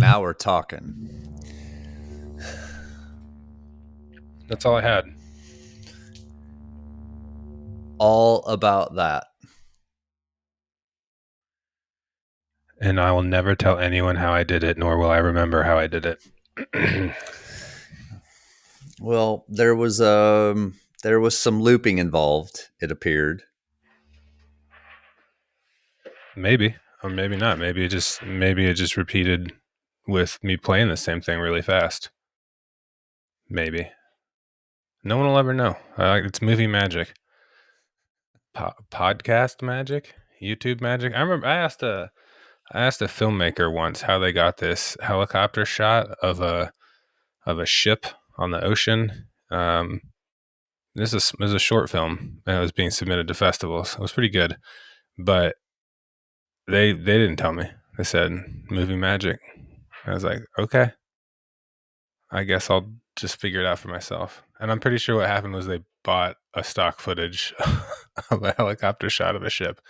Now we're talking. That's all I had. All about that. And I will never tell anyone how I did it, nor will I remember how I did it. Well, there was some looping involved, it appeared. Maybe, or maybe not. Maybe it just repeated with me playing the same thing really fast. Maybe. No one will ever know. It's movie magic. Podcast magic? YouTube magic? I remember I asked a filmmaker once how they got this helicopter shot of a ship on the ocean. This is a short film and it was being submitted to festivals. It was pretty good, but they didn't tell me. They said movie magic. I was like, okay, I guess I'll just figure it out for myself. And I'm pretty sure what happened was they bought a stock footage of a helicopter shot of a ship,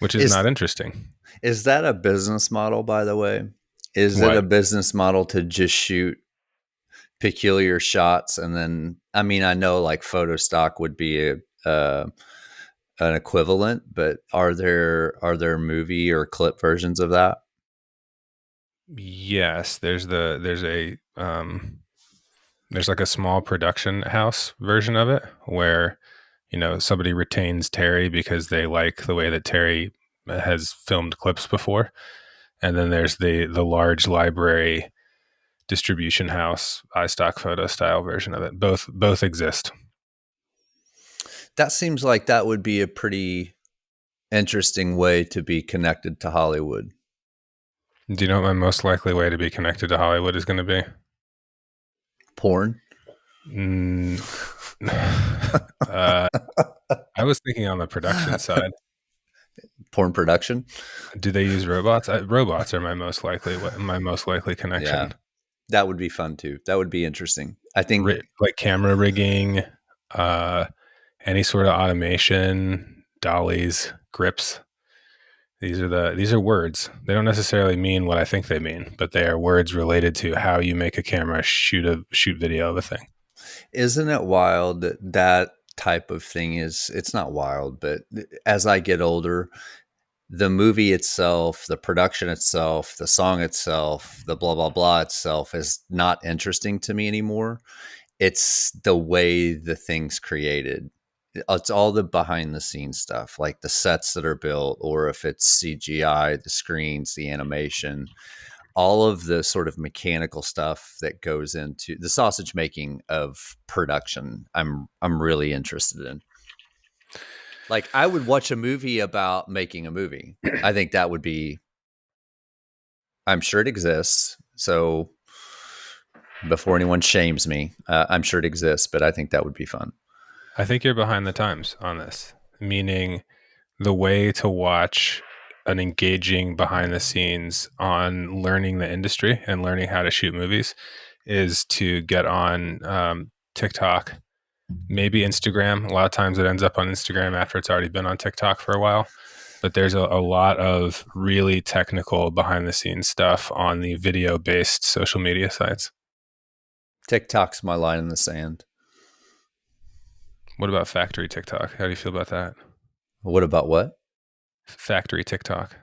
which is not interesting. Is that a business model, by the way? Is it a business model to just shoot peculiar shots and then? I mean, I know like photo stock would be an equivalent, but are there movie or clip versions of that? Yes, there's like a small production house version of it where somebody retains Terry because they like the way that Terry has filmed clips before, and then there's the large library distribution house iStock photo style version of it. Both exist. That seems like that would be a pretty interesting way to be connected to Hollywood. Do you know what my most likely way to be connected to Hollywood is going to be? Porn? I was thinking on the production side. Porn production? Do they use robots? Robots are my most likely connection. Yeah, that would be fun too. That would be interesting. I think like camera rigging, any sort of automation, dollies, grips. These are words. They don't necessarily mean what I think they mean, but they are words related to how you make a camera shoot video of a thing. Isn't it wild that type of thing it's not wild, but as I get older, the movie itself, the production itself, the song itself, the blah, blah, blah itself is not interesting to me anymore. It's the way the thing's created. It's all the behind the scenes stuff, like the sets that are built, or if it's CGI, the screens, the animation, all of the sort of mechanical stuff that goes into the sausage making of production. I'm really interested in. Like, I would watch a movie about making a movie. I think that would be, I'm sure it exists. So before anyone shames me, I'm sure it exists, but I think that would be fun. I think you're behind the times on this, meaning the way to watch an engaging behind the scenes on learning the industry and learning how to shoot movies is to get on TikTok, maybe Instagram. A lot of times it ends up on Instagram after it's already been on TikTok for a while. But there's a lot of really technical behind the scenes stuff on the video based social media sites. TikTok's my line in the sand. What about factory TikTok? How do you feel about that? What about what? Factory TikTok.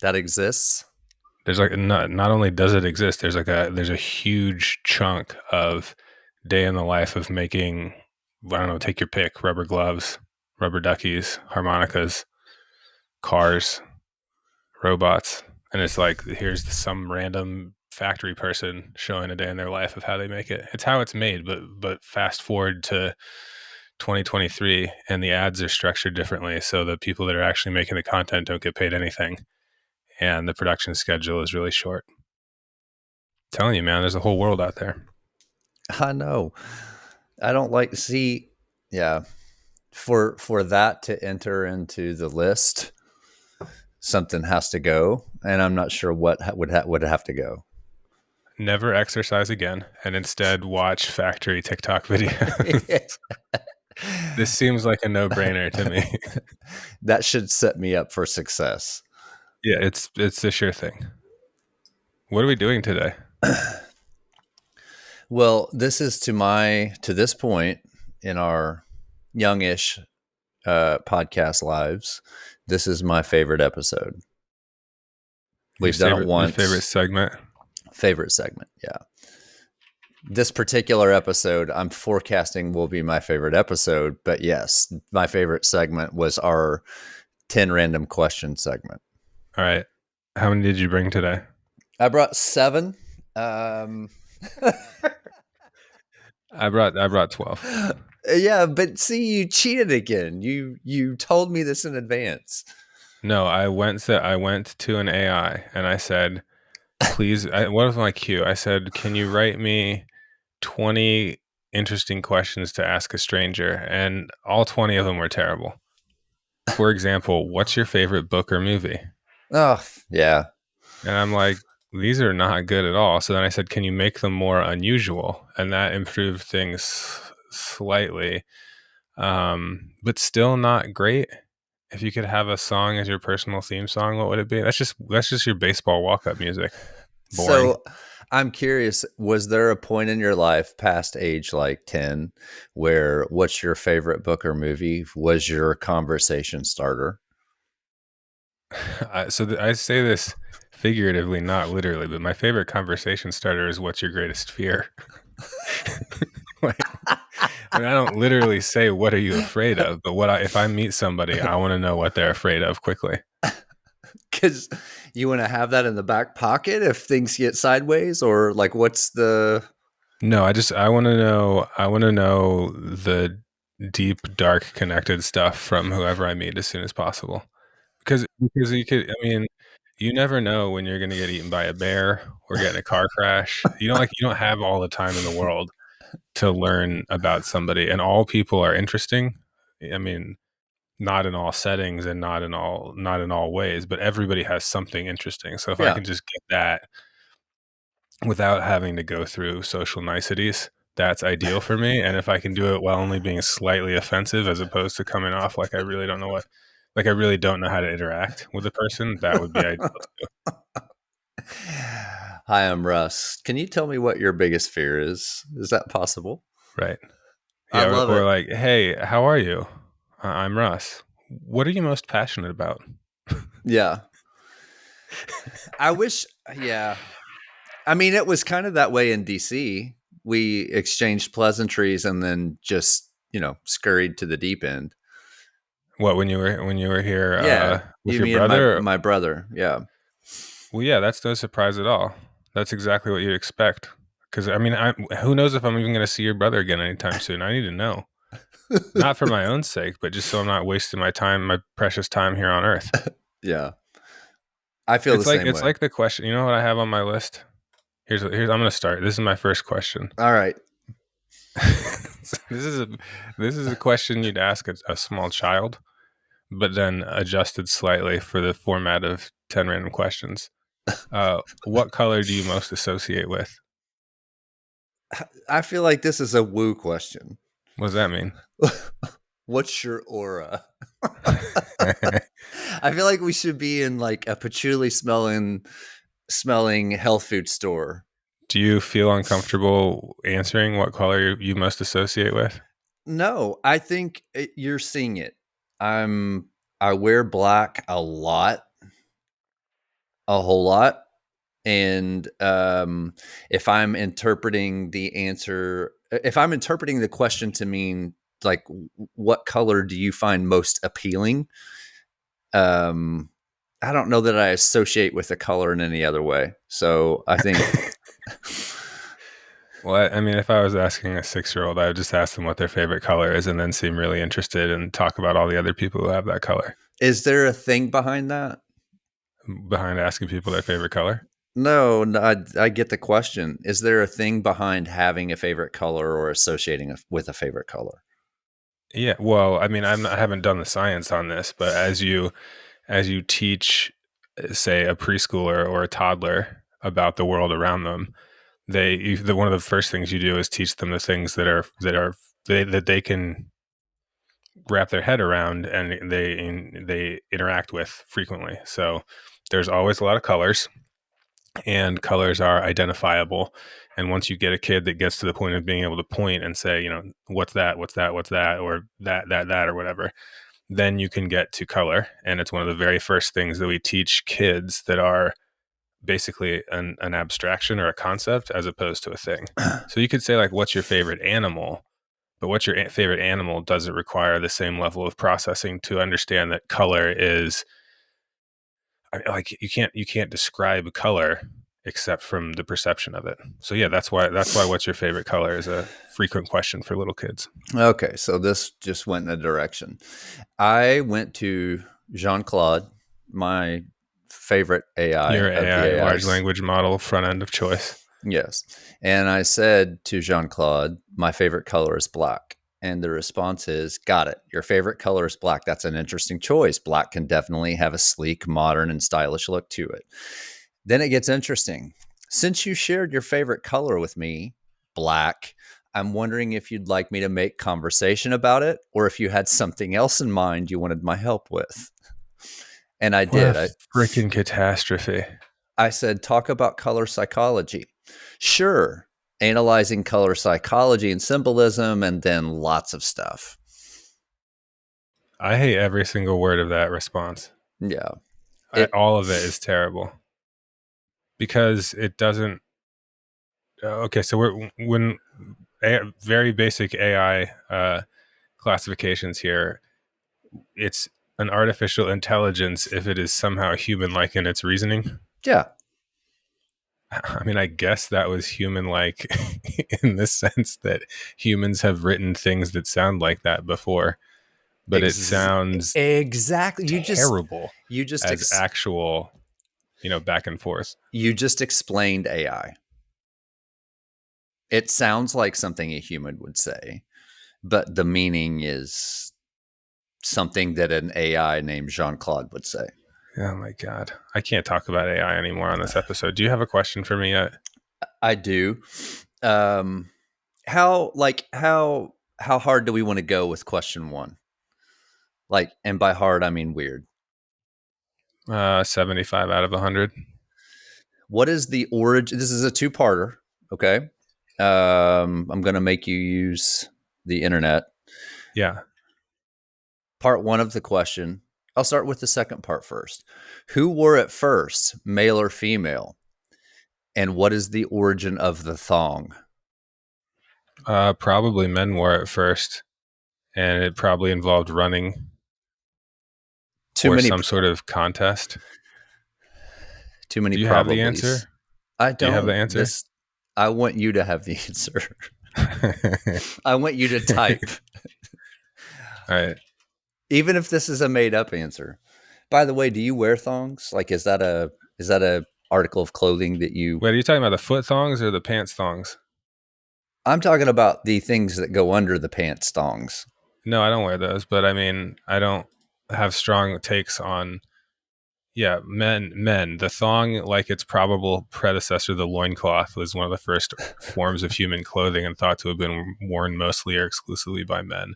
That exists? There's like not only does it exist, there's a huge chunk of day in the life of making, I don't know, take your pick, rubber gloves, rubber duckies, harmonicas, cars, robots. And it's like, here's some random factory person showing a day in their life of how they make it. It's how it's made, but fast forward to 2023 and the ads are structured differently. So the people that are actually making the content don't get paid anything. And the production schedule is really short. I'm telling you, man, there's a whole world out there. I know. I don't like see. Yeah. For that to enter into the list, something has to go, and I'm not sure what would have to go. Never exercise again, and instead watch factory TikTok videos. This seems like a no-brainer to me. That should set me up for success. Yeah, it's a sure thing. What are we doing today? Well, this is to this point in our youngish podcast lives. This is my favorite episode. We've done it Your favorite once. segment? Favorite segment, yeah. This particular episode, I'm forecasting will be my favorite episode, but yes, my favorite segment was our 10 random question segment. All right. How many did you bring today? I brought seven. Um, I brought 12. yeah, but see, you cheated again. You told me this in advance. No, I went to an AI and I said, "Please, what was my cue? I said, "Can you write me 20 interesting questions to ask a stranger?" And all 20 of them were terrible. For example, what's your favorite book or movie? Oh, yeah. And I'm like, these are not good at all. So then I said, can you make them more unusual? And that improved things slightly, but still not great. If you could have a song as your personal theme song, what would it be? That's just your baseball walk up music. Boring. So I'm curious, was there a point in your life past age like 10 where what's your favorite book or movie was your conversation starter? I say this figuratively, not literally, but my favorite conversation starter is "What's your greatest fear?" Like, I mean, I don't literally say "What are you afraid of," but if I meet somebody, I want to know what they're afraid of quickly. Because you want to have that in the back pocket if things get sideways, or like what's the. No, I want to know. I want to know the deep, dark, connected stuff from whoever I meet as soon as possible. Because you could. I mean, you never know when you're going to get eaten by a bear or get in a car crash. You don't have all the time in the world to learn about somebody, and all people are interesting. I mean, not in all settings and not in all ways, but everybody has something interesting. So if I Yeah. can just get that without having to go through social niceties, that's ideal for me. And if I can do it while only being slightly offensive as opposed to coming off like I really don't know how to interact with the person, that would be ideal too. Hi, I'm Russ. Can you tell me what your biggest fear is? Is that possible? Right. I Yeah. love Or it. like, hey, how are you? I'm Russ. What are you most passionate about? Yeah. I wish, yeah. I mean, it was kind of that way in DC. We exchanged pleasantries and then just, scurried to the deep end. What, when you were here Yeah. with You your mean my brother? my brother. Yeah. Well, yeah, that's no surprise at all. That's exactly what you'd expect. Because I mean, who knows if I'm even going to see your brother again anytime soon? I need to know, not for my own sake, but just so I'm not wasting my time, my precious time here on Earth. Yeah. I feel the same It's way. like the question. You know what I have on my list? Here's I'm going to start. This is my first question. All right. this is a this is a question you'd ask a small child, but then adjusted slightly for the format of 10 random questions. What color do you most associate with? I feel like this is a woo question. What does that mean? What's your aura? I feel like we should be in like a patchouli smelling health food store. Do you feel uncomfortable answering what color you most associate with? No, I think you're seeing it. I wear black a whole lot, and if I'm interpreting the answer, if I'm interpreting the question to mean like what color do you find most appealing, um, I don't know that I associate with the color in any other way. So I think. Well, I mean, if I was asking a 6-year-old, I would just ask them what their favorite color is and then seem really interested and talk about all the other people who have that color Is there a thing behind that? behind asking people their favorite color. No, no, I get the question. Is there a thing behind having a favorite color or associating with a favorite color? Yeah, well, I mean, I haven't done the science on this, but as you teach, say, a preschooler or a toddler about the world around them, one of the first things you do is teach them the things that they can wrap their head around and they interact with frequently. So there's always a lot of colors. and colors are identifiable. And once you get a kid that gets to the point of being able to point and say, what's that, what's that, what's that, or that, or whatever, then you can get to color. And it's one of the very first things that we teach kids that are basically an abstraction or a concept as opposed to a thing. So you could say, like, what's your favorite animal? But what's your favorite animal doesn't require the same level of processing to understand that color is like you can't describe color except from the perception of it. So yeah, that's why what's your favorite color is a frequent question for little kids. Okay, so this just went in a direction. I went to Jean Claude, my favorite AI Your of the AI, large AIs. language model, front end of choice. Yes. And I said to Jean Claude, my favorite color is black. And the response is, got it. Your favorite color is black. That's an interesting choice. Black can definitely have a sleek, modern, and stylish look to it. Then it gets interesting. Since you shared your favorite color with me, black, I'm wondering if you'd like me to make conversation about it or if you had something else in mind you wanted my help with. And I What a did. freaking catastrophe. I said, talk about color psychology. Sure. Analyzing color psychology and symbolism, and then lots of stuff. I hate every single word of that response. Yeah. It, All of it is terrible because it doesn't. Okay, so when very basic AI classifications here, it's an artificial intelligence if it is somehow human-like in its reasoning. yeah. I mean, I guess that was human-like in the sense that humans have written things that sound like that before, but it Ex- sounds exactly. terrible You just as actual, back and forth. you just explained AI. It sounds like something a human would say, but the meaning is something that an AI named Jean Claude would say. Oh my God. I can't talk about AI anymore on this episode. Do you have a question for me yet? I do. Um, how hard do we want to go with question one? Like, and by hard I mean weird. 75 out of 100. What is the origin? This is a two-parter. Okay. I'm going to make you use the internet. Yeah. Part one of the question. I'll start with the second part first. Who wore it first, male or female? And what is the origin of the thong? Probably men wore it first, and it probably involved running Too or many, some sort of contest. too many Do you have the probablys. answer? I Do you have the don't. answer? I want you to have the answer. All I want you to type, right. even if this is a made up answer. By the way, do you wear thongs? Like, is that a article of clothing that you? Wait, are you talking about the foot thongs or the pants thongs? I'm talking about the things that go under the pants thongs. No, I don't wear those, but I mean, I don't have strong takes on, yeah, men. The thong, like its probable predecessor, the loincloth, was one of the first forms of human clothing and thought to have been worn mostly or exclusively by men.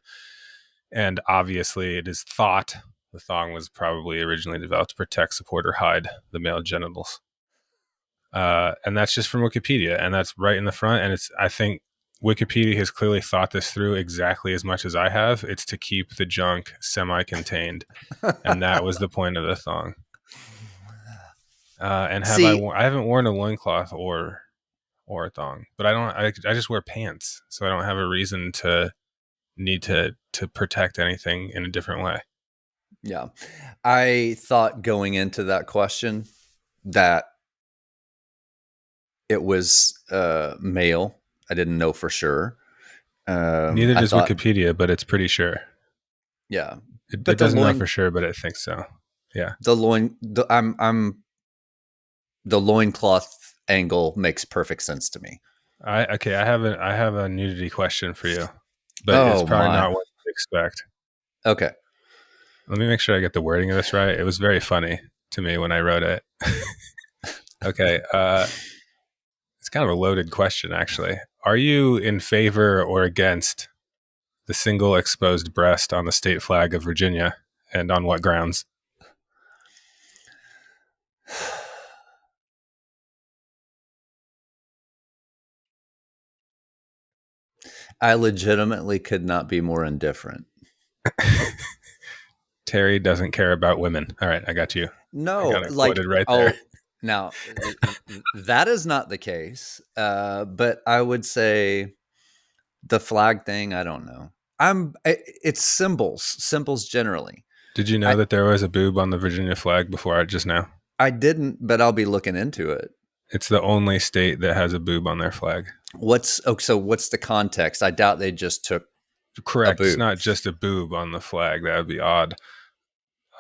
And obviously, it is thought the thong was probably originally developed to protect, support, or hide the male genitals. And that's just from Wikipedia, and that's right in the front. And I think Wikipedia has clearly thought this through exactly as much as I have. It's to keep the junk semi-contained, and that was the point of the thong. And See, I haven't worn a loincloth or a thong, but I just wear pants, so I don't have a reason to need to protect anything in a different way. yeah, I thought going into that question that it was male. I didn't know for sure. Neither I does thought, Wikipedia, but it's pretty sure. yeah, It but the doesn't know for loin, sure, but it thinks so. Yeah. the loin, I'm the loincloth angle makes perfect sense to me. Okay. I have a nudity question for you, but it's Oh probably my. not what you expect. Okay. Let me make sure I get the wording of this right. It was very funny to me when I wrote it. Okay. It's kind of a loaded question, actually. Are you in favor or against the single exposed breast on the state flag of Virginia, and on what grounds? I legitimately could not be more indifferent. Terry doesn't care about women. All right, I got you. I No, got it like, quoted right there. oh, now that is not the case. But I would say the flag thing, I don't know. It's symbols generally. Did you know I that there was a boob on the Virginia flag before I just now? I didn't, but I'll be looking into it. It's the only state that has a boob on their flag. So what's the context? I doubt they just took a Correct. It's boob. not just a boob on the flag. That would be odd,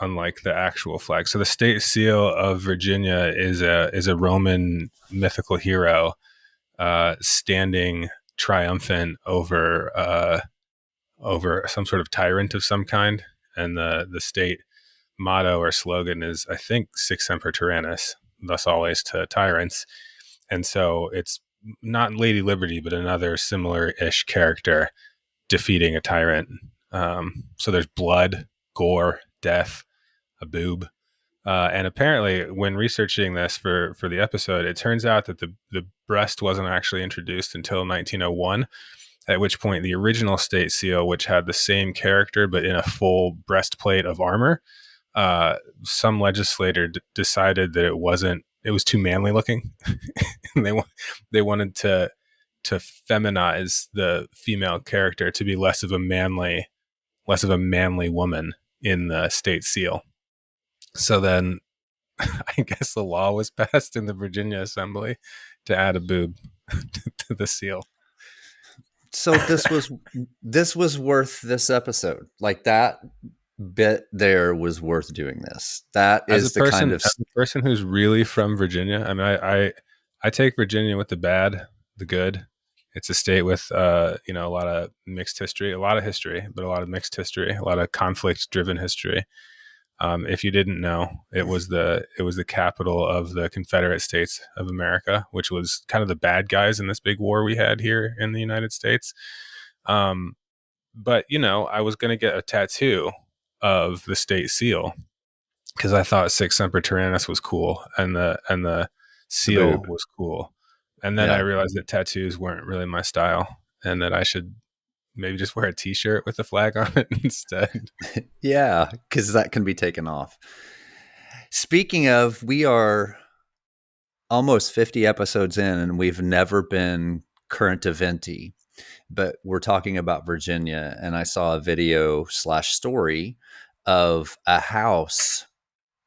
unlike the actual flag. So the state seal of Virginia is a Roman mythical hero standing triumphant over some sort of tyrant of some kind, and the state motto or slogan is, I think, Sic Semper Tyrannis, thus always to tyrants. And so it's not Lady Liberty, but another similar-ish character defeating a tyrant. So there's blood, gore, death, a boob. And apparently, when researching this for the episode, it turns out that the breast wasn't actually introduced until 1901, at which point the original state seal, which had the same character but in a full breastplate of armor, some legislator decided that it was too manly looking. And they wanted to feminize the female character to be less of a manly woman in the state seal. So then I guess the law was passed in the Virginia Assembly to add a boob to the seal. So this was worth this episode. Like that bit there was worth doing this. That As a is the kind person, of as a person who's really from Virginia, I mean, I take Virginia with the bad, the good. It's a state with, a lot of mixed history, a lot of history, but a lot of mixed history, a lot of conflict-driven history. If you didn't know, it was the capital of the Confederate States of America, which was kind of the bad guys in this big war we had here in the United States. Um, but I was going to get a tattoo of the state seal because I thought Sic Semper Tyrannis was cool and the the seal boob. was cool. And then I Yeah. realized that tattoos weren't really my style and that I should maybe just wear a t-shirt with the flag on it instead. Yeah, because that can be taken off. Speaking of, we are almost 50 episodes in and we've never been current eventy, but we're talking about Virginia. And I saw a video slash story of a house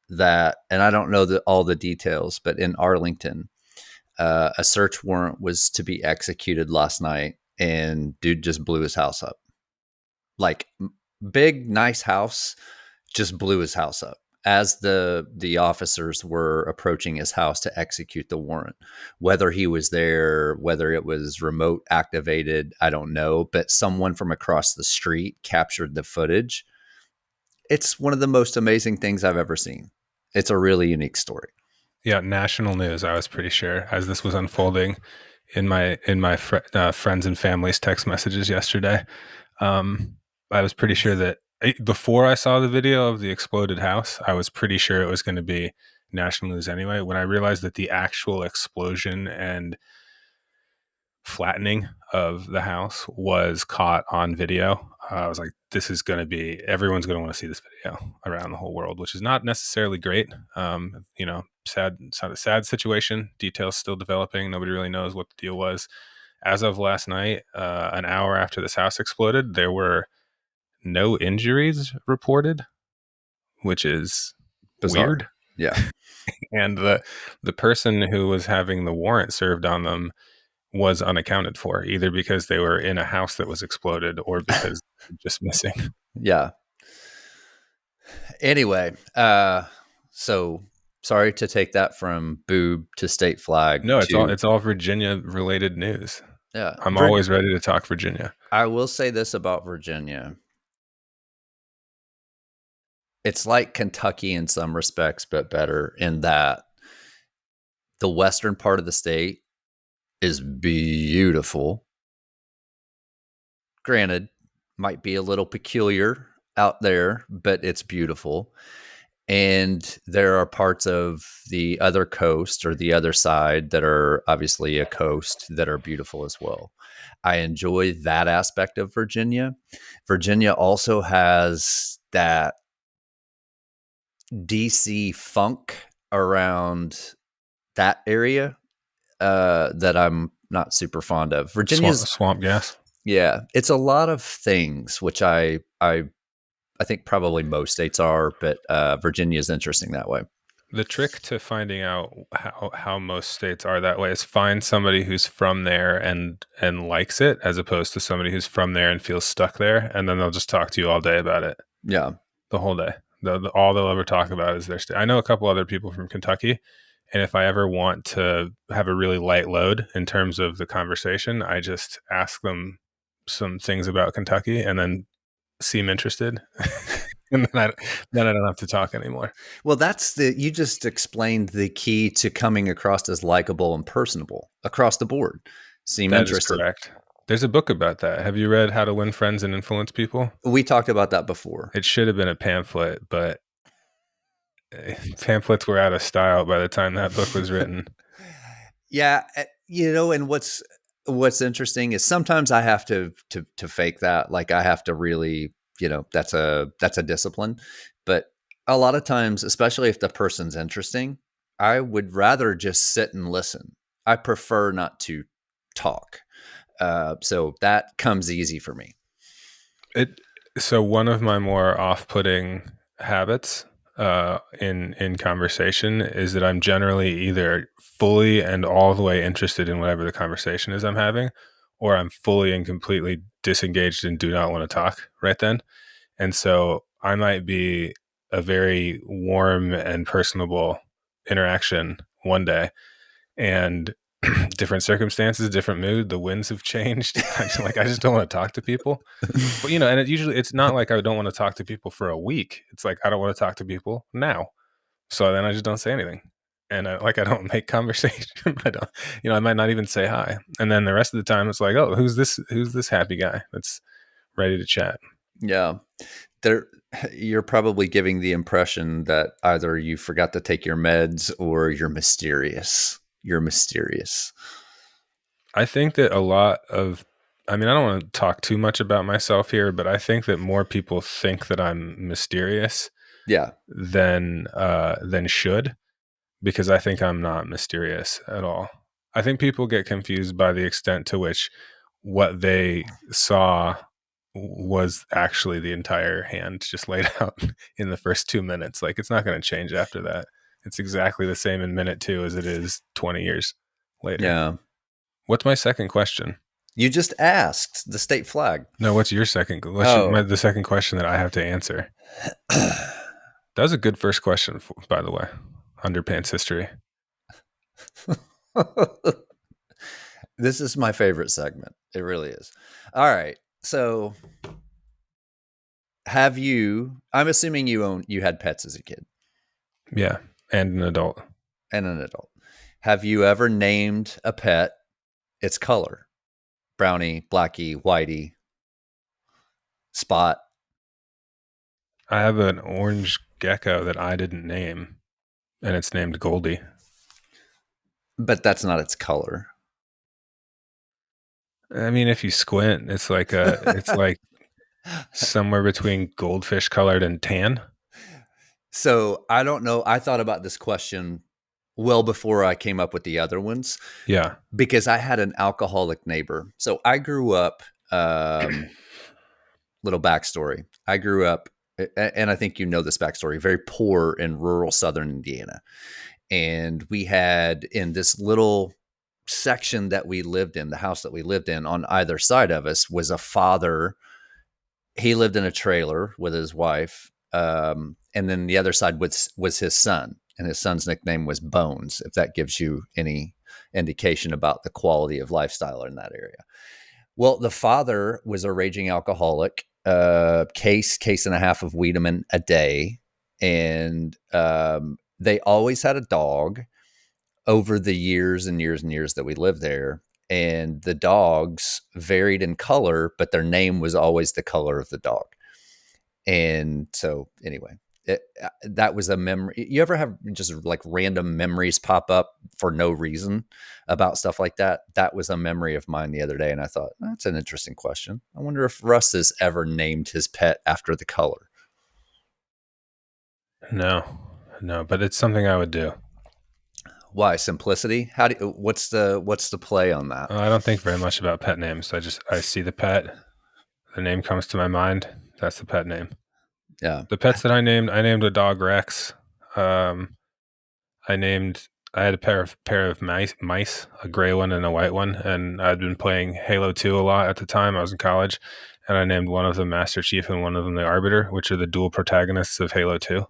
that, and I don't know all the details, but in Arlington, a search warrant was to be executed last night and dude just blew his house up. Like, big, nice house, just blew his house up as the officers were approaching his house to execute the warrant. Whether he was there, whether it was remote activated, I don't know, but someone from across the street captured the footage. It's one of the most amazing things I've ever seen. It's a really unique story. Yeah, national news. I was pretty sure as this was unfolding in my friends and family's text messages yesterday. Um, I was pretty sure that before I saw the video of the exploded house, I was pretty sure it was going to be national news anyway. When I realized that the actual explosion and flattening of the house was caught on video, I was like, this is going to be, everyone's going to want to see this video around the whole world, which is not necessarily great. Sad situation. Details still developing. Nobody really knows what the deal was. As of last night, an hour after this house exploded, there were no injuries reported, which is Bizarre. weird. Yeah. And the person who was having the warrant served on them was unaccounted for, either because they were in a house that was exploded or because they're just missing. Yeah. Anyway, so sorry to take that from boob to state flag No, it's all to, it's all Virginia related news. yeah. I'm always ready to talk Virginia. I will say this about Virginia. It's like Kentucky in some respects, but better in that the western part of the state is beautiful. Granted, might be a little peculiar out there, but it's beautiful. And there are parts of the other coast or the other side that are obviously a coast that are beautiful as well. I enjoy that aspect of Virginia. Virginia also has that DC funk around that area that I'm not super fond of. Virginia's, Swamp gas. yeah, it's a lot of things, which I think probably most states are, but Virginia is interesting that way. The trick to finding out how most states are that way is find somebody who's from there and likes it, as opposed to somebody who's from there and feels stuck there, and then they'll just talk to you all day about it, Yeah. the whole day. All they'll ever talk about is their state. I know a couple other people from Kentucky, and if I ever want to have a really light load in terms of the conversation, I just ask them some things about Kentucky and then seem interested, and then I don't have to talk anymore. Well, you just explained the key to coming across as likable and personable across the board. Seem That is interested. correct. There's a book about that. Have you read How to Win Friends and Influence People? We talked about that before. It should have been a pamphlet, but pamphlets were out of style by the time that book was written. Yeah, and what's interesting is sometimes I have to fake that. Like I have to really, that's a discipline. But a lot of times, especially if the person's interesting, I would rather just sit and listen. I prefer not to talk. So that comes easy for me. It so one of my more off-putting habits in conversation is that I'm generally either fully and all the way interested in whatever the conversation is I'm having, or I'm fully and completely disengaged and do not want to talk right then. And so I might be a very warm and personable interaction one day, and different circumstances, different mood, the winds have changed. I just don't want to talk to people. But and it's not like I don't want to talk to people for a week. It's like I don't want to talk to people now. So then I just don't say anything. And I don't make conversation. I don't, I might not even say hi. And then the rest of the time it's like, oh, who's this? Who's this happy guy that's ready to chat? Yeah. There You're probably giving the impression that either you forgot to take your meds or you're mysterious. You're mysterious. I think that a lot of, I mean, I don't want to talk too much about myself here, but I think that more people think that I'm mysterious Yeah. than should, because I think I'm not mysterious at all. I think people get confused by the extent to which what they saw was actually the entire hand just laid out in the first 2 minutes. Like it's not going to change after that. It's exactly the same in minute two as it is 20 years later. Yeah. What's my second question? You just asked the state flag. No, what's your second? Oh. The second question that I have to answer? That was a good first question, by the way. Underpants history. This is my favorite segment. It really is. All right. So, I'm assuming you had pets as a kid Yeah, and an adult. and an adult. Have you ever named a pet its color? Brownie, blackie, whitey, spot. I have an orange gecko that I didn't name, and it's named Goldie. But that's not its color. I mean, if you squint, it's like somewhere between goldfish colored and tan. So I don't know. I thought about this question well before I came up with the other ones Yeah. because I had an alcoholic neighbor. So I grew up, little backstory. I grew up, and I think you know this backstory, very poor in rural southern Indiana. And we had in this little section that we lived in, the house that we lived in, on either side of us was a father. He lived in a trailer with his wife. And then the other side was his son. And his son's nickname was Bones, if that gives you any indication about the quality of lifestyle in that area. Well, the father was a raging alcoholic, case and a half of Wiedemann a day. And they always had a dog over the years and years and years that we lived there. And the dogs varied in color, but their name was always the color of the dog. And so, anyway, that was a memory. You ever have just like random memories pop up for no reason about stuff like that? That was a memory of mine the other day, and I thought that's an interesting question. I wonder if Russ has ever named his pet after the color. No, no, but it's something I would do. Why simplicity? How do what's the play on that? I don't think very much about pet names. I see the pet, the name comes to my mind. That's the pet name. Yeah. The pets that I named a dog Rex. Um, I named I had a pair of mice, a gray one and a white one, and I'd been playing Halo 2 a lot at the time. I was in college, and I named one of them Master Chief and one of them the Arbiter, which are the dual protagonists of Halo 2.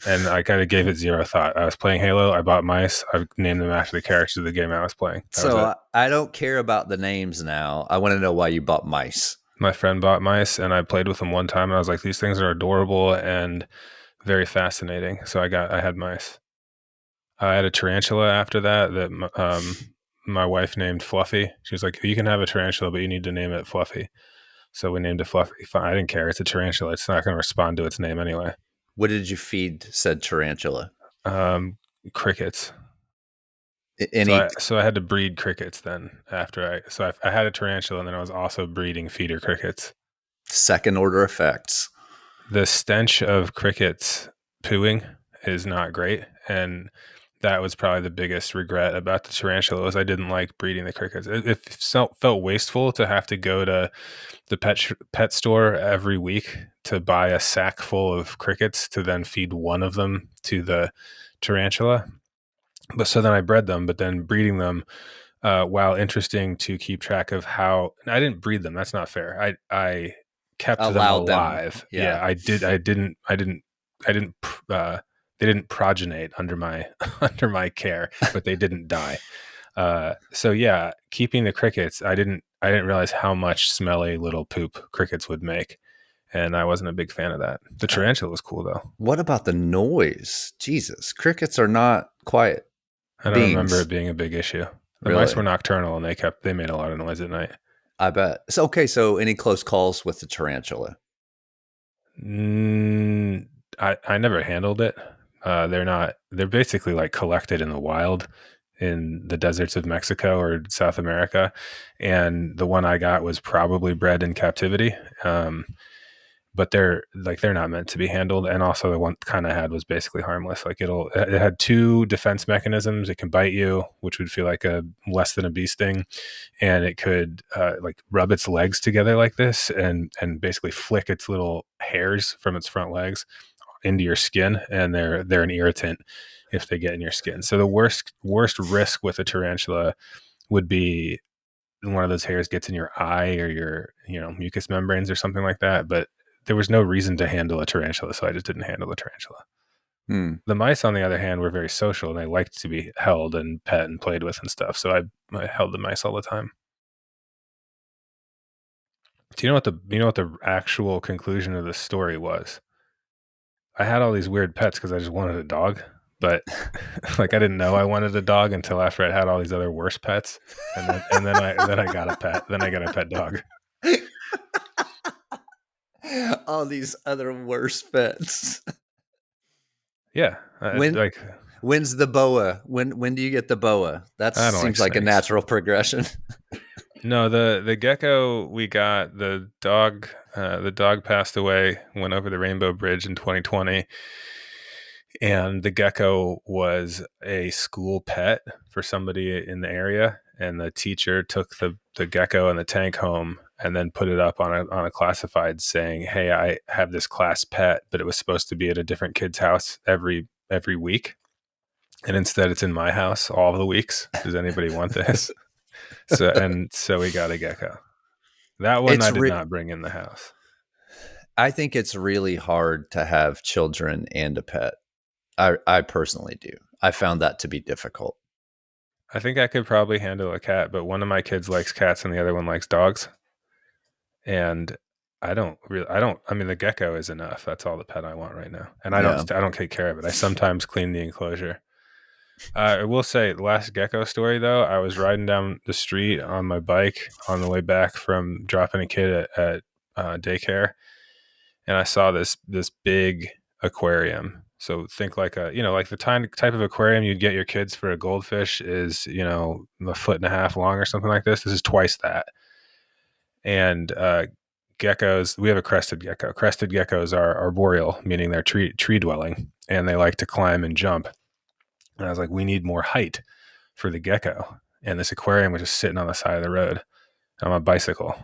And I kind of gave it zero thought. I was playing Halo. I bought mice. I named them after the characters of the game I was playing. That was So it. I don't care about the names now. I want to know why you bought mice. My friend bought mice, and I played with them one time, and I was like, "These things are adorable and very fascinating." So I had mice. I had a tarantula after that my wife named Fluffy. She was like, "You can have a tarantula, but you need to name it Fluffy." So we named it Fluffy. Fine, I didn't care. It's a tarantula. It's not going to respond to its name anyway. What did you feed said tarantula? Um, Crickets. Any So I had to breed crickets then I had a tarantula, and then I was also breeding feeder crickets. second order effects? The stench of crickets pooing is not great, and that was probably the biggest regret about the tarantula was I didn't like breeding the crickets. Felt wasteful to have to go to the pet store every week to buy a sack full of crickets to then feed one of them to the tarantula. But so then I bred them, but then breeding them, while interesting to keep track of how I didn't breed them. That's not fair. I kept them Allowed them. alive. Yeah. Yeah, I did. I didn't. They didn't progenate under my under my care, but they didn't die. So yeah, keeping the crickets, I didn't realize how much smelly little poop crickets would make, and I wasn't a big fan of that. The Uh, tarantula was cool though. what about the noise? Jesus, crickets are not quiet I don't remember beings, it being a big issue. The mice really. were nocturnal, and they made a lot of noise at night. I bet. So okay, so any close calls with the tarantula? I never handled it. They're basically like collected in the wild in the deserts of Mexico or South America. And the one I got was probably bred in captivity. But they're not meant to be handled. And also the one kind I had was basically harmless. Like it had two defense mechanisms. It can bite you, which would feel like a less than a bee sting, and it could like rub its legs together like this and basically flick its little hairs from its front legs into your skin, and they're an irritant if they get in your skin. So the worst risk with a tarantula would be one of those hairs gets in your eye or your mucous membranes or something like that. But there was no reason to handle a tarantula, so I just didn't handle the tarantula. Hmm. The mice, on the other hand, were very social and they liked to be held and pet and played with and stuff. So I held the mice all the time. Do you know what the actual conclusion of the story was? I had all these weird pets because I just wanted a dog, but like I didn't know I wanted a dog until after I had all these other worse pets, and then I got a pet. Then I got a pet dog. All these other worse pets. Yeah, when like when's the boa? When do you get the boa? That I don't like seems like a snakes. natural progression. No, the gecko we got the dog passed away, went over the Rainbow Bridge in 2020, and the gecko was a school pet for somebody in the area, and the teacher took the gecko and the tank home and then put it up on a classified saying, "Hey, I have this class pet, but it was supposed to be at a different kid's house every week, and instead it's in my house all the weeks. Does anybody want this?" So we got a gecko. That one It's I did re- not bring in the house. I think it's really hard to have children and a pet. I personally do. I found that to be difficult. I think I could probably handle a cat, but one of my kids likes cats and the other one likes dogs. And I mean, the gecko is enough. That's all the pet I want right now. And Yeah. I don't take care of it. I sometimes clean the enclosure. I will say, the last gecko story though, I was riding down the street on my bike on the way back from dropping a kid at daycare, and I saw this big aquarium. So think like like the type of aquarium you'd get your kids for a goldfish is, a foot and a half long or something like this. This is twice that. And geckos, we have a crested gecko. Crested geckos are arboreal, meaning they're tree dwelling, and they like to climb and jump. And I was like, we need more height for the gecko. And this aquarium was just sitting on the side of the road. I'm on a bicycle.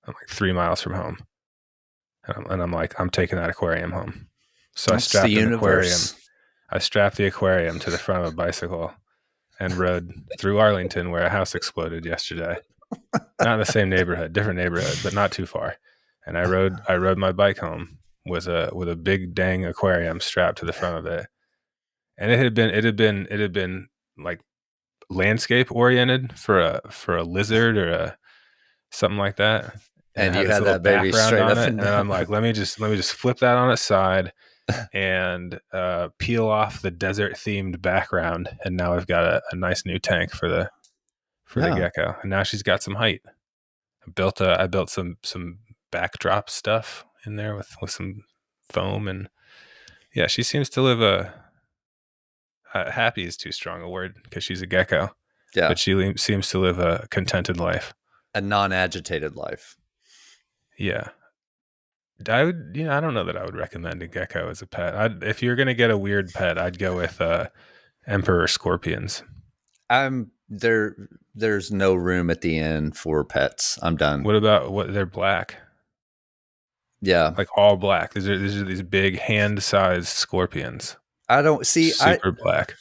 I'm like 3 miles from home. And I'm like, I'm taking that aquarium home. So That's the universe. I strapped the aquarium to the front of a bicycle and rode through Arlington where a house exploded yesterday. Not in the same neighborhood, different neighborhood, but not too far. And I rode my bike home with a big dang aquarium strapped to the front of it. And it had been like landscape oriented for a lizard or something like that. And it And had you this had little that baby background straight on up it. and And I'm down. like, let me just flip that on its side and peel off the desert themed background. And now I've got a nice new tank for the Yeah. gecko. And now she's got some height. I built some backdrop stuff in there with some foam, and yeah, she seems to live happy is too strong a word because she's a gecko, Yeah. but she seems to live a contented life. A non-agitated life. Yeah. I don't know that I would recommend a gecko as a pet. If you're gonna get a weird pet, I'd go with emperor scorpions. I'm there. There's no room at the inn for pets. I'm done. What about what? They're black, Yeah. like all black. These are these big hand-sized scorpions, I don't see. super black.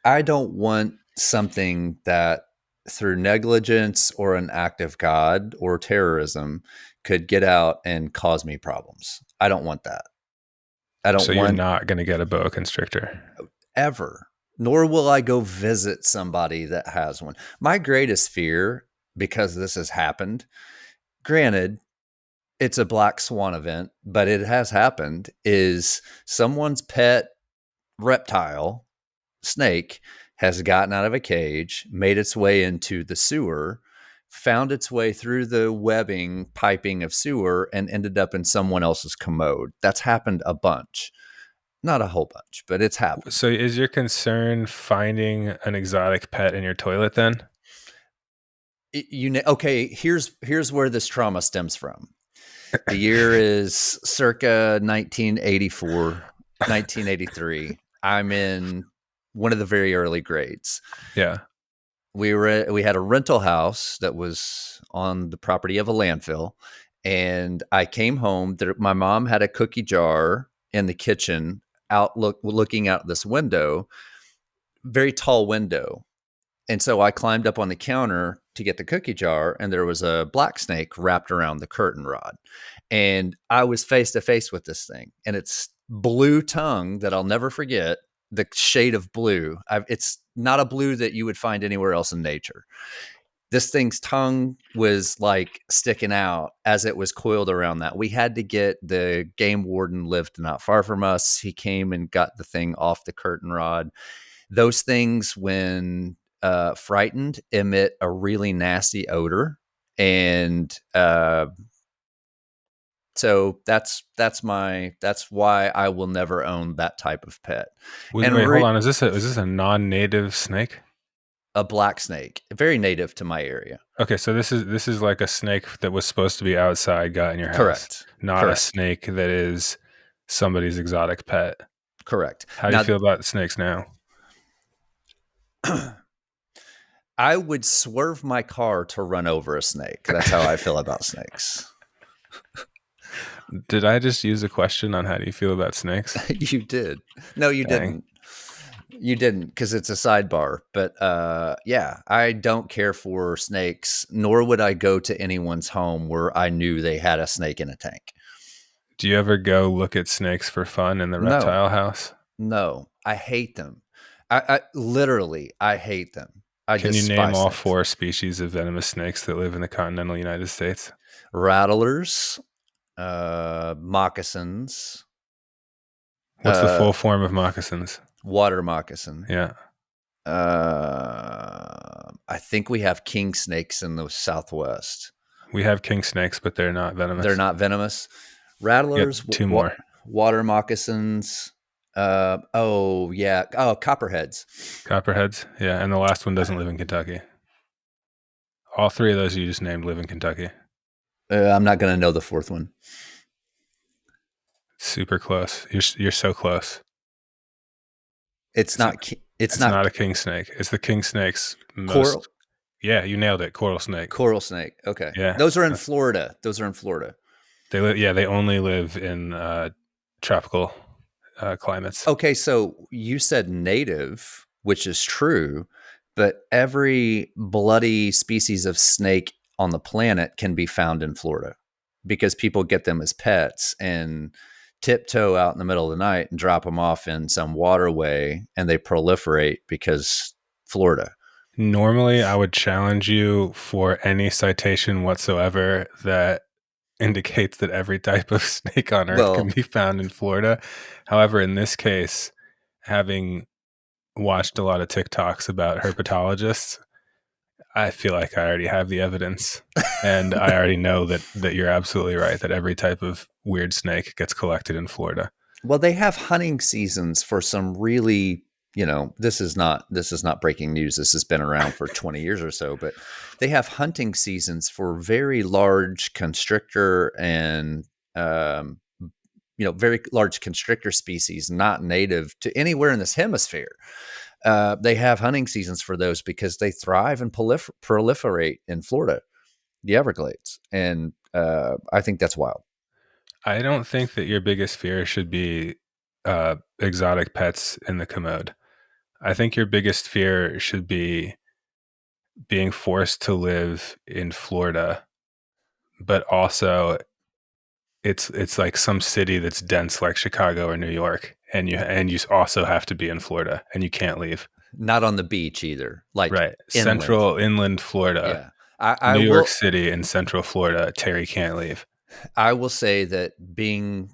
I don't want something that through negligence or an act of God or terrorism could get out and cause me problems. I don't want that. I don't So you're want not gonna get a boa constrictor. ever, nor will I go visit somebody that has one. My greatest fear, because this has happened, granted, it's a black swan event, but it has happened, is someone's pet reptile, snake, has gotten out of a cage, made its way into the sewer, found its way through the webbing piping of sewer, and ended up in someone else's commode. That's happened a bunch. Not a whole bunch, but it's happened. So is your concern finding an exotic pet in your toilet then? Okay, here's where this trauma stems from. The year is circa 1984, 1983. I'm in one of the very early grades. Yeah. We had a rental house that was on the property of a landfill, and I came home. My mom had a cookie jar in the kitchen, looking out this window, very tall window. And so I climbed up on the counter to get the cookie jar, and there was a black snake wrapped around the curtain rod. And I was face to face with this thing, and its blue tongue that I'll never forget, the shade of blue. It's not a blue that you would find anywhere else in nature. This thing's tongue was like sticking out as it was coiled around that. We had to get the game warden, lived not far from us. He came and got the thing off the curtain rod. Those things, when frightened, emit a really nasty odor, and so that's why I will never own that type of pet. And Wait, hold on. Is this a non-native snake? a black snake, very native to my area. Okay, so this is like a snake that was supposed to be outside, got in your house, Correct. not a Correct. snake that is somebody's exotic pet. Correct. How do you Now, feel about snakes now? I would swerve my car to run over a snake. That's how I feel about snakes. Did I just use a question on how do you feel about snakes? You did. No, you Dang. didn't. You didn't, because it's a sidebar. But yeah, I don't care for snakes, nor would I go to anyone's home where I knew they had a snake in a tank. Do you ever go look at snakes for fun in the No, reptile house? no, I hate them. I literally, I hate them. I Can you name despise all snakes. 4 species of venomous snakes that live in the continental United States? Rattlers, moccasins, What's the uh, full form of moccasins? water moccasin. Yeah. I think we have king snakes in the Southwest. We have king snakes, but they're not They're venomous. not venomous. Yep, Rattlers, two more. Water moccasins. Oh yeah. Oh, copperheads. Copperheads, yeah, and the last one doesn't live in Kentucky. All three of those you just named live in Kentucky. I'm not gonna know the fourth one. Super close. You're so close. It's It's not. It's it's not not a king snake. It's the king snake's coral. most. Yeah, you nailed it. Coral snake. Coral snake. Okay, Yeah, those are in Florida. Those are in Florida. they live. Yeah, they only live in tropical climates. Okay, so you said native, which is true, but every bloody species of snake on the planet can be found in Florida because people get them as pets and tiptoe out in the middle of the night and drop them off in some waterway and they proliferate because Florida. Normally, I would challenge you for any citation whatsoever that indicates that every type of snake on earth can Well, be found in Florida. However, in this case, having watched a lot of TikToks about herpetologists, I feel like I already have the evidence. And I already know that you're absolutely right that every type of weird snake gets collected in Florida. well, they have hunting seasons for some really, this is not breaking news. This has been around for 20 years or so, but they have hunting seasons for very large constrictor and very large constrictor species not native to anywhere in this hemisphere. They have hunting seasons for those because they thrive and proliferate in Florida, the Everglades, and I think that's wild. I don't think that your biggest fear should be exotic pets in the commode. I think your biggest fear should be being forced to live in Florida, but also it's like some city that's dense like Chicago or New York, and you also have to be in Florida and you can't leave. Not on the beach either, like Right. inland. Central inland Florida, Yeah, I New York will. City and Central Florida, Terry can't leave. I will say that being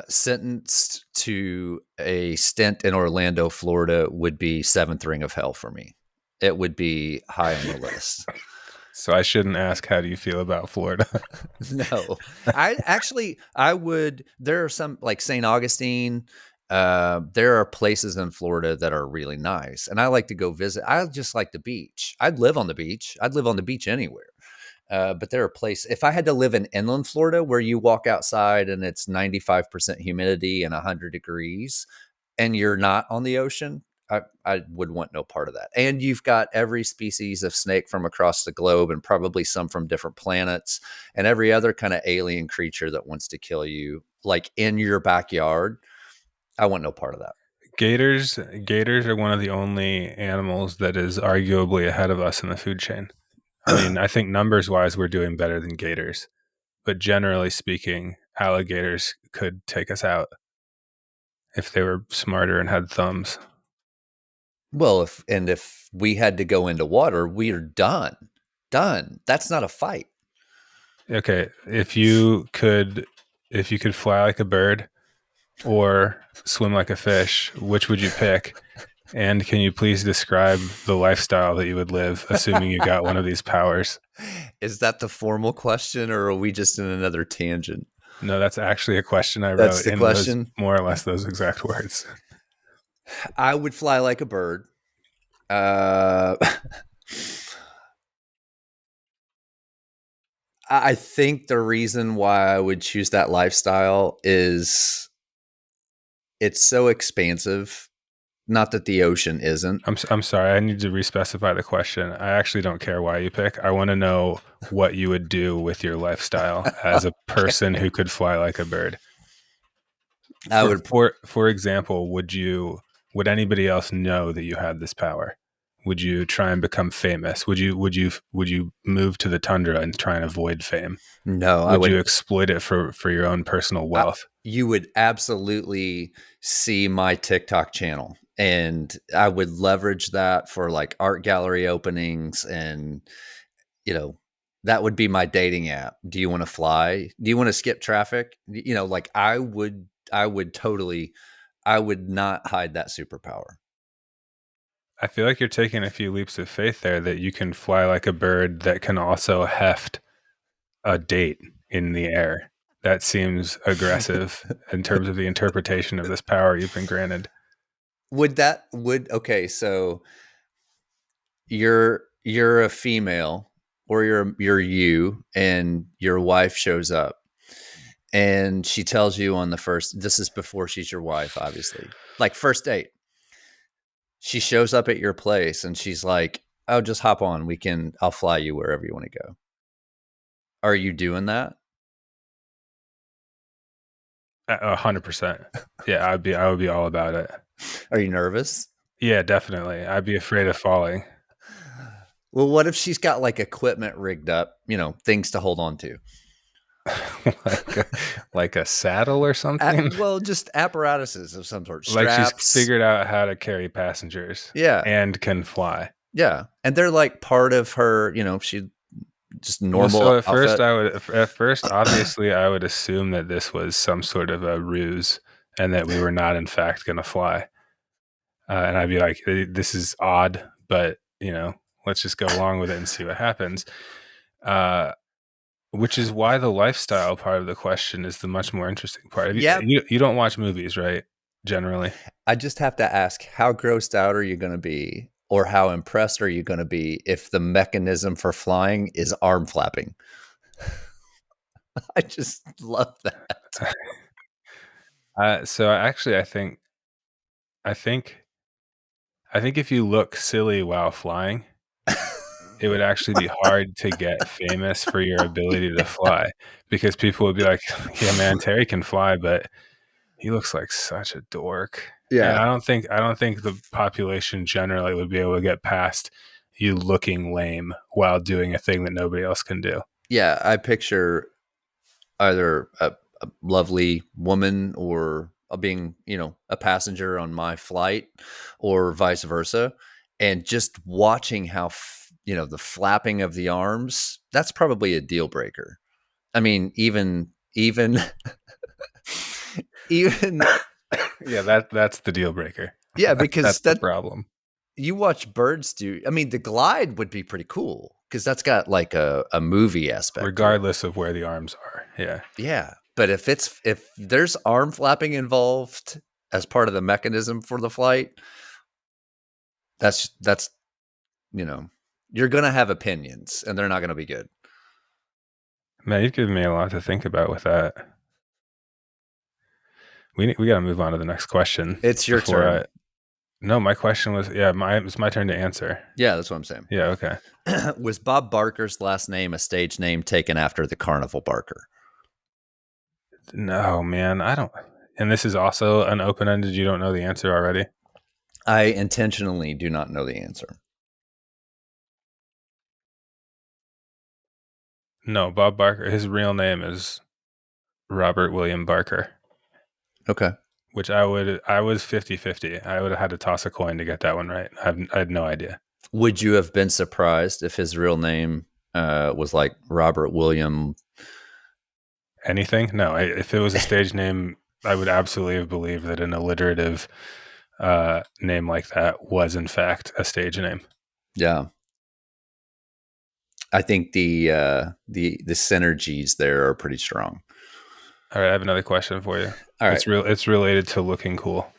sentenced to a stint in Orlando, Florida, would be seventh ring of hell for me. It would be high on the list. So I shouldn't ask how do you feel about Florida? No, I would. There are some like St. Augustine. There are places in Florida that are really nice, and I like to go visit. I just like the beach. I'd live on the beach. I'd live on the beach anywhere. But there are places. If I had to live in inland Florida, where you walk outside and it's 95% humidity and 100 degrees, and you're not on the ocean, I would want no part of that. And you've got every species of snake from across the globe and probably some from different planets and every other kind of alien creature that wants to kill you, like in your backyard. I want no part of that. Gators are one of the only animals that is arguably ahead of us in the food chain. I mean, I think numbers wise we're doing better than gators, but generally speaking, alligators could take us out if they were smarter and had thumbs. Well, if we had to go into water, we are done. Done. That's not a fight. Okay, if you could fly like a bird or swim like a fish, which would you pick? And can you please describe the lifestyle that you would live, assuming you got one of these powers? Is that the formal question or are we just in another tangent? No, that's actually a question I That's wrote the in those question. more or less those exact words. I would fly like a bird. Uh, I think the reason why I would choose that lifestyle is it's so expansive. Not that the ocean isn't. I'm sorry. I need to respecify the question. I actually don't care why you pick. I want to know what you would do with your lifestyle as a person Okay. who could fly like a bird. I would For example, would anybody else know that you had this power? Would you try and become famous? Would you move to the tundra and try and avoid fame? no, I Would you would exploit it for your own personal I, wealth? you would absolutely see my TikTok channel and I would leverage that for like art gallery openings and you know, that would be my dating app. Do you want to fly? Do you want to skip traffic? Like I would totally, I would not hide that superpower. I feel like you're taking a few leaps of faith there that you can fly like a bird that can also heft a date in the air. That seems aggressive in terms of the interpretation of this power you've been granted. Would okay, so you're a female, or you're you, and your wife shows up, and she tells you on the first, this is before she's your wife, obviously, like first date, she shows up at your place and she's like, oh, just hop on, I'll fly you wherever you want to go. Are you doing that? 100%. Yeah, I would be all about it. Are you nervous? Yeah, definitely. I'd be afraid of falling. Well, what if she's got like equipment rigged up, things to hold on to? like a, like a saddle or something. Well, just apparatuses of some sort, Like she's straps. figured out how to carry passengers Yeah. and can fly. Yeah. And they're like part of her, she just Well, normal so outfit. at first, obviously, I would assume that this was some sort of a ruse and that we were not, in fact, going to fly. And I'd be like, this is odd, but, let's just go along with it and see what happens. Which is why the lifestyle part of the question is the much more interesting part. Yep. You don't watch movies, right? Generally. I just have to ask, how grossed out are you going to be, or how impressed are you going to be if the mechanism for flying is arm flapping? I just love that. So actually, I think, I think if you look silly while flying, it would actually be hard to get famous for your ability to fly, because people would be like, "Yeah, man, Terry can fly, but he looks like such a dork." And Yeah. I don't think the population generally would be able to get past you looking lame while doing a thing that nobody else can do. Yeah. I picture either a lovely woman, or being, a passenger on my flight, or vice versa. And just watching how, the flapping of the arms, that's probably a deal breaker. I mean, even, even, Yeah, that's the deal breaker. yeah, because That's the problem. you watch birds do, I mean, the glide would be pretty cool because that's got like a movie aspect to it. Regardless of where the arms are. Yeah. Yeah. But if there's arm flapping involved as part of the mechanism for the flight, that's you know, you're gonna have opinions and they're not gonna be good. Man, you've given me a lot to think about with that. We got to move on to the next question It's your before turn. I. No, my question was it's my turn to answer. Yeah, that's what I'm saying. Yeah, okay. Was Bob Barker's last name a stage name taken after the Carnival Barker? No, man, I don't. And this is also an open ended. You don't know the answer already. I intentionally do not know the answer. No, Bob Barker. His real name is Robert William Barker. Okay. Which I was 50-50. I would have had to toss a coin to get that one right. I had no idea. Would you have been surprised if his real name was like Robert William? Anything? No. If it was a stage name, I would absolutely have believed that an alliterative name like that was in fact a stage name. Yeah. I think the synergies there are pretty strong. All right, I have another question for you. All right. It's related to looking cool.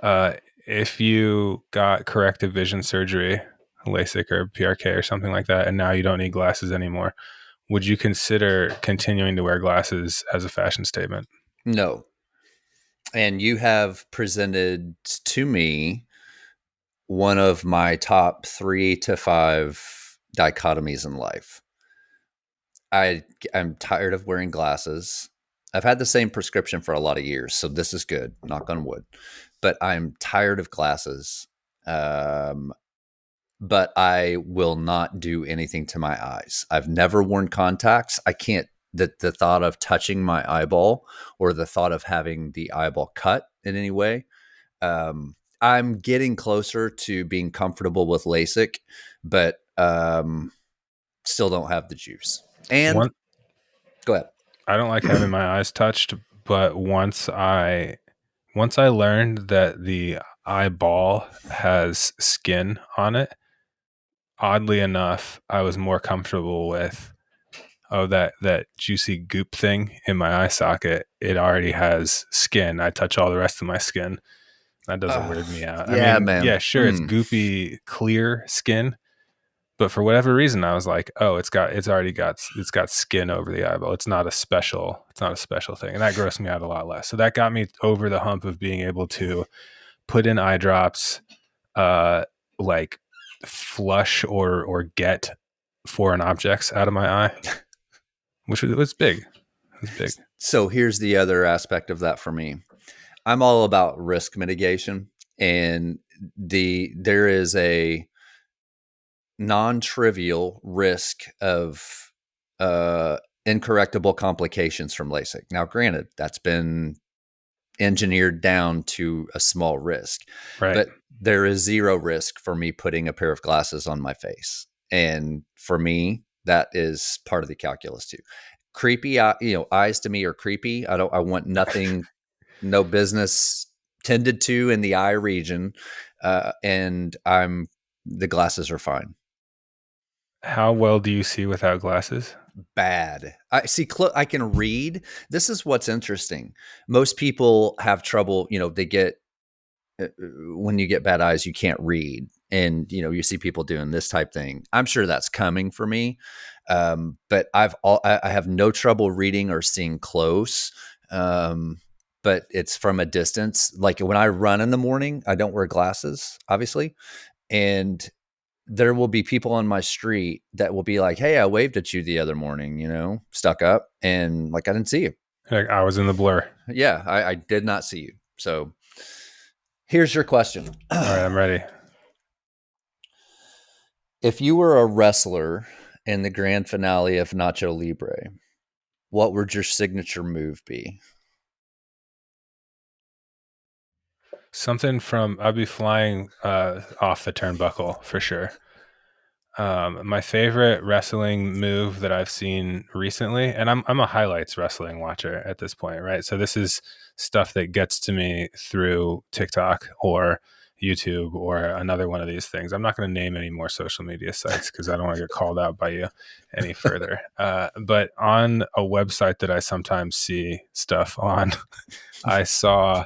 If you got corrective vision surgery, LASIK or PRK or something like that, and now you don't need glasses anymore, would you consider continuing to wear glasses as a fashion statement? No. And you have presented to me one of my top 3 to 5 dichotomies in life. I'm tired of wearing glasses. I've had the same prescription for a lot of years, so this is good, knock on wood. But I'm tired of glasses. But I will not do anything to my eyes. I've never worn contacts. I can't, the thought of touching my eyeball, or the thought of having the eyeball cut in any way. I'm getting closer to being comfortable with LASIK, but still don't have the juice. And One, go ahead. I don't like having my eyes touched, but once I learned that the eyeball has skin on it, oddly enough, I was more comfortable with oh, that juicy goop thing in my eye socket, it already has skin. I touch all the rest of my skin. That doesn't weird me out. I Yeah, mean, man. yeah, sure, it's goopy, clear skin, but for whatever reason, I was like, oh, it's got skin over the eyeball. It's not a special thing, and that grossed me out a lot less. So that got me over the hump of being able to put in eye drops, uh, like flush or get foreign objects out of my eye, which was big. It was big. So here's the other aspect of that for me. I'm all about risk mitigation, and there is a non-trivial risk of incorrectable complications from LASIK. Now, granted, that's been engineered down to a small risk, Right. but there is zero risk for me putting a pair of glasses on my face, and for me, that is part of the calculus too. Creepy, eyes to me are creepy. I want nothing, no business tended to in the eye region, and the glasses are fine. How well do you see without glasses? Bad. I see. I can read. This is what's interesting. Most people have trouble. They get when you get bad eyes, you can't read, and you see people doing this type thing. I'm sure that's coming for me, but I have no trouble reading or seeing close. Um, but it's from a distance. Like when I run in the morning, I don't wear glasses, obviously, and there will be people on my street that will be like, "Hey, I waved at you the other morning," stuck up, and like I didn't see you. Like, I was in the blur. Yeah, I did not see you. So here's your question. All right, I'm ready. If you were a wrestler in the grand finale of Nacho Libre, what would your signature move be? Something from I'd be flying off the turnbuckle for sure. My favorite wrestling move that I've seen recently, and I'm a highlights wrestling watcher at this point, right? So this is stuff that gets to me through TikTok or YouTube or another one of these things. I'm not going to name any more social media sites because I don't want to get called out by you any further. But on a website that I sometimes see stuff on, I saw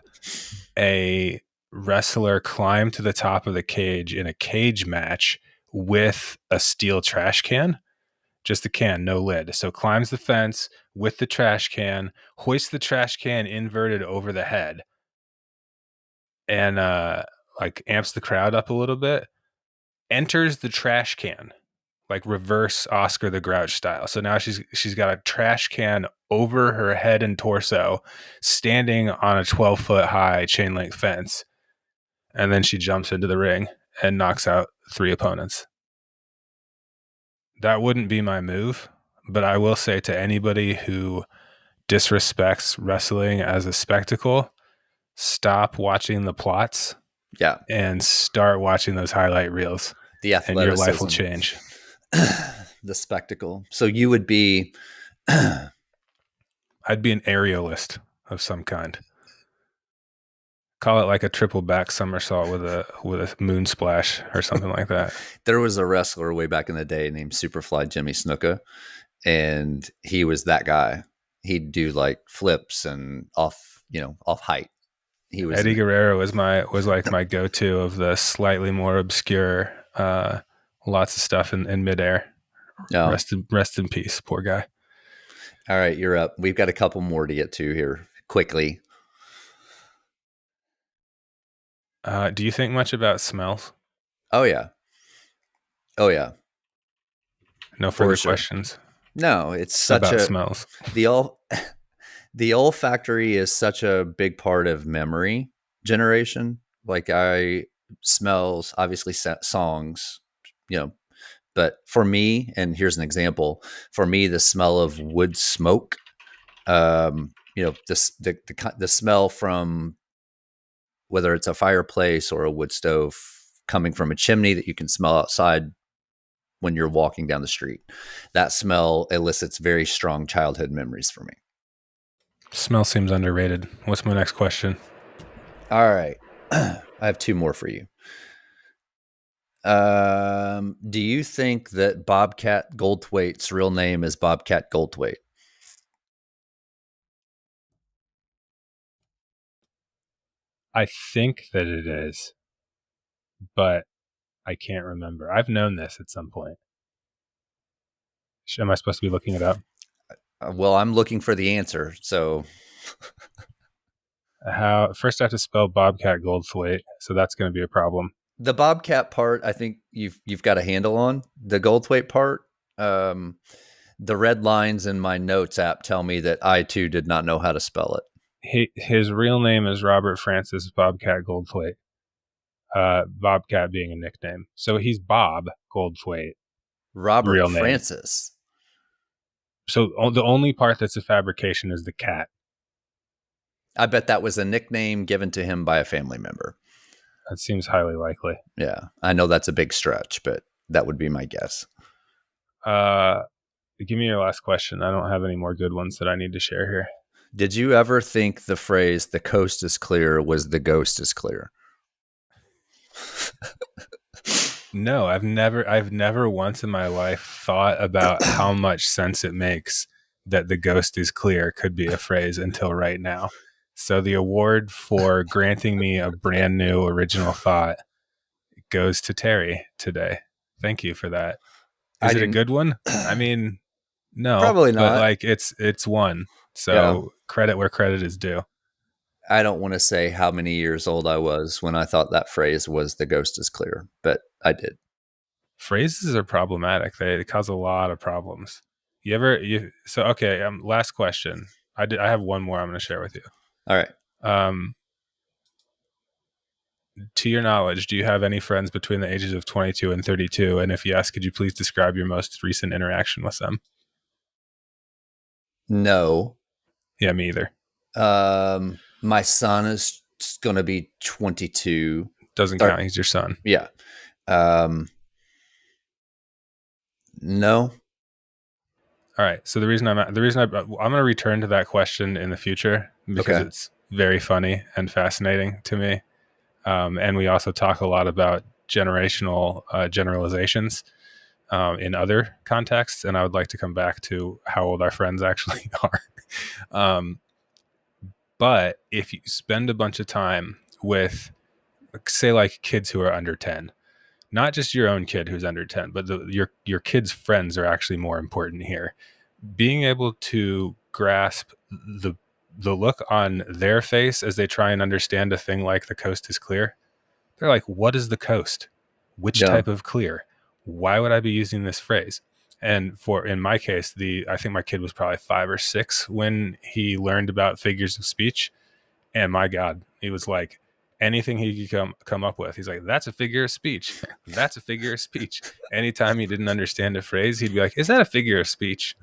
a wrestler climb to the top of the cage in a cage match with a steel trash can, just a can, no lid. So climbs the fence with the trash can, hoists the trash can inverted over the head, and like amps the crowd up a little bit. Enters the trash can, like reverse Oscar the Grouch style. So now she's got a trash can over her head and torso, standing on a 12-foot high chain link fence, and then she jumps into the ring and knocks out 3 opponents. That wouldn't be my move, but I will say to anybody who disrespects wrestling as a spectacle, stop watching the plots Yeah, and start watching those highlight reels, the and your life will athleticism, change. the spectacle. So you would be I'd be an aerialist of some kind. Call it like a triple back somersault with a moon splash or something like that. there was a wrestler way back in the day named Superfly Jimmy Snuka, and he was that guy. He'd do like flips and off height. He was Eddie an Guerrero was like my go to of the slightly more obscure, lots of stuff in midair. no. Rest in peace, poor guy. All right, you're up. We've got a couple more to get to here quickly. Do you think much about smells? Oh yeah. Oh yeah. No For further sure. questions No, it's such about a smells. the all the olfactory is such a big part of memory generation. Like I smells, obviously songs, you know, but for me, and here's an example, for me, the smell of wood smoke, the smell from whether it's a fireplace or a wood stove coming from a chimney that you can smell outside when you're walking down the street. That smell elicits very strong childhood memories for me. Smell seems underrated. What's my next question? All right. I have two more for you. Do you think that Bobcat Goldthwaite's real name is Bobcat Goldthwaite? I think that it is, but I can't remember. I've known this at some point. Am I supposed to be looking it up? Well, I'm looking for the answer. So How first I have to spell Bobcat Goldthwaite, so that's going to be a problem. the Bobcat part, I think you've got a handle on. The Goldthwait part, um, the red lines in my notes app tell me that I too did not know how to spell it. His real name is Robert Francis Bobcat Goldthwaite. Bobcat being a nickname, so he's Bob Goldthwaite, Robert real name. Francis. So the only part that's a fabrication is the cat. I bet that was a nickname given to him by a family member. That seems highly likely. Yeah, I know that's a big stretch, but that would be my guess. Uh, Give me your last question. I don't have any more good ones that I need to share here. Did you ever think the phrase "the coast is clear" was "the ghost is clear"? No, I've never once in my life thought about how much sense it makes that the ghost is clear could be a phrase until right now. So the award for granting me a brand new original thought goes to Terry today. Thank you for that. I Is it a didn't. good one? I mean, no, Probably but not. like it's one. Yeah. So credit where credit is due. I don't want to say how many years old I was when I thought that phrase was "the ghost is clear," but I did. Phrases are problematic. They cause a lot of problems. So okay, last question. I have one more I'm going to share with you. All right. Um to your knowledge, do you have any friends between the ages of 22 and 32? And if yes, could you please describe your most recent interaction with them? No. Yeah, me either. My son is going to be 22. Doesn't Or count. He's your son. yeah. Um, no. All right. So the reason I'm going to return to that question in the future because Okay. it's very funny and fascinating to me. And we also talk a lot about generational generalizations in other contexts. And I would like to come back to how old our friends actually are. Um, but if you spend a bunch of time with, say, like kids who are under 10, not just your own kid who's under 10, but your kid's friends are actually more important here. Being able to grasp the look on their face as they try and understand a thing like the coast is clear. They're like, what is the coast? Which Yeah. type of clear? Why would I be using this phrase? And for in my case, I think my kid was probably 5 or 6 when he learned about figures of speech. And my God, he was like, anything he could come up with, he's like, that's a figure of speech. That's a figure of speech. Anytime he didn't understand a phrase, he'd be like, is that a figure of speech?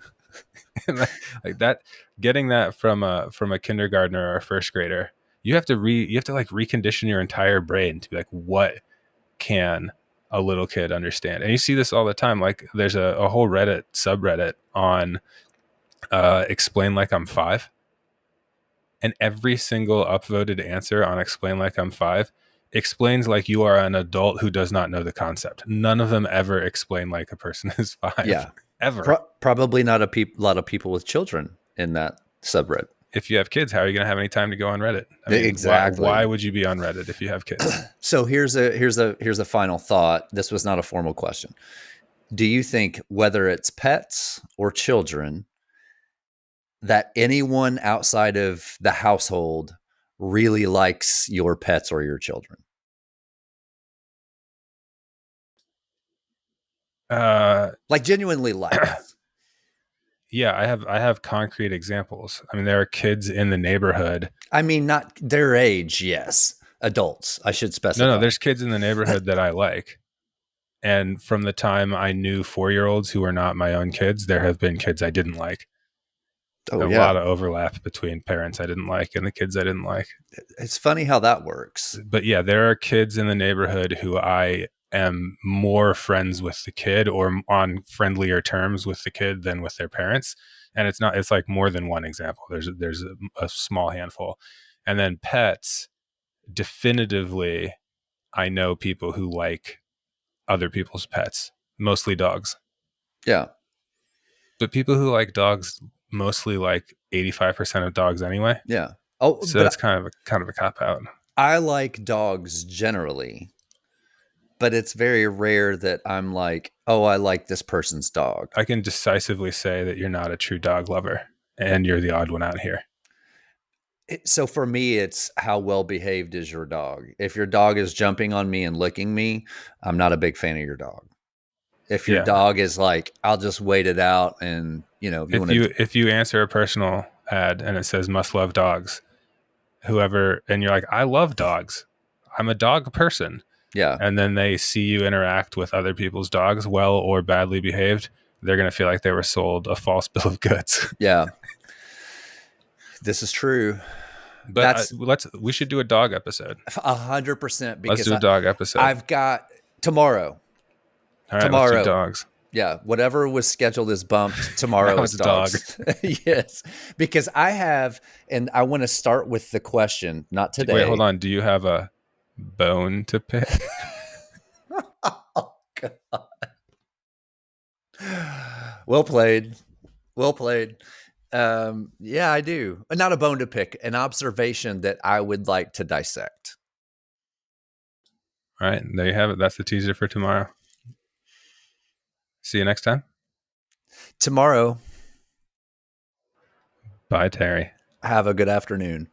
And like that, getting that from a kindergartner or a first grader, you have to like recondition your entire brain to be like, what can a little kid understand? And you see this all the time. Like there's a whole Reddit subreddit on explain like I'm five, and every single upvoted answer on explain like I'm five explains like you are an adult who does not know the concept. None of them ever explain like a person is five Yeah. ever. Probably not lot of people with children in that subreddit. If you have kids, how are you going to have any time to go on Reddit? I mean, why Exactly. would you be on Reddit if you have kids? So here's a final thought. This was not a formal question. Do you think whether it's pets or children that anyone outside of the household really likes your pets or your children? Uh, Like genuinely likes. yeah, I have concrete examples. I mean, there are kids in the neighborhood. I mean, not their age, yes. Adults, I should No, specify. there's kids in the neighborhood that I like. And from the time I knew 4-year-olds who were not my own kids, there have been kids I didn't like. Oh A yeah. lot of overlap between parents I didn't like and the kids I didn't like. It's funny how that works. But yeah, there are kids in the neighborhood who I am more friends with the kid or on friendlier terms with the kid than with their parents. And it's like more than one example. There's a small handful. And then pets, definitively, I know people who like other people's pets, mostly dogs. Yeah. But people who like dogs mostly like 85% of dogs anyway. Yeah. Oh, So but it's kind of a cop out. I like dogs generally, but it's very rare that I'm like, oh, I like this person's dog. I can decisively say that you're not a true dog lover and you're the odd one out here. So for me, it's how well behaved is your dog. If your dog is jumping on me and licking me, I'm not a big fan of your dog. If your Yeah. dog is like, I'll just wait it out, and you If want to, you answer a personal ad and it says must love dogs, whoever, and you're like, I love dogs. I'm a dog person. yeah, And then they see you interact with other people's dogs, well or badly behaved, they're going to feel like they were sold a false bill of goods. yeah, this is true. But That's we should do a dog episode. 100% Let's because do a dog episode. I've got tomorrow. All right, let's do Tomorrow, dogs. yeah, whatever was scheduled is bumped. Now Tomorrow is it's dog. dogs. Yes, because I have, and I want to start with the question, not Wait, hold today. on. Do you have a bone to pick? Oh, God. Well played. Well played. Yeah, I do. Not a bone to pick, an observation that I would like to dissect. All right, there you have it. That's the teaser for tomorrow. See you next time. Tomorrow, Bye, Terry. have a good afternoon.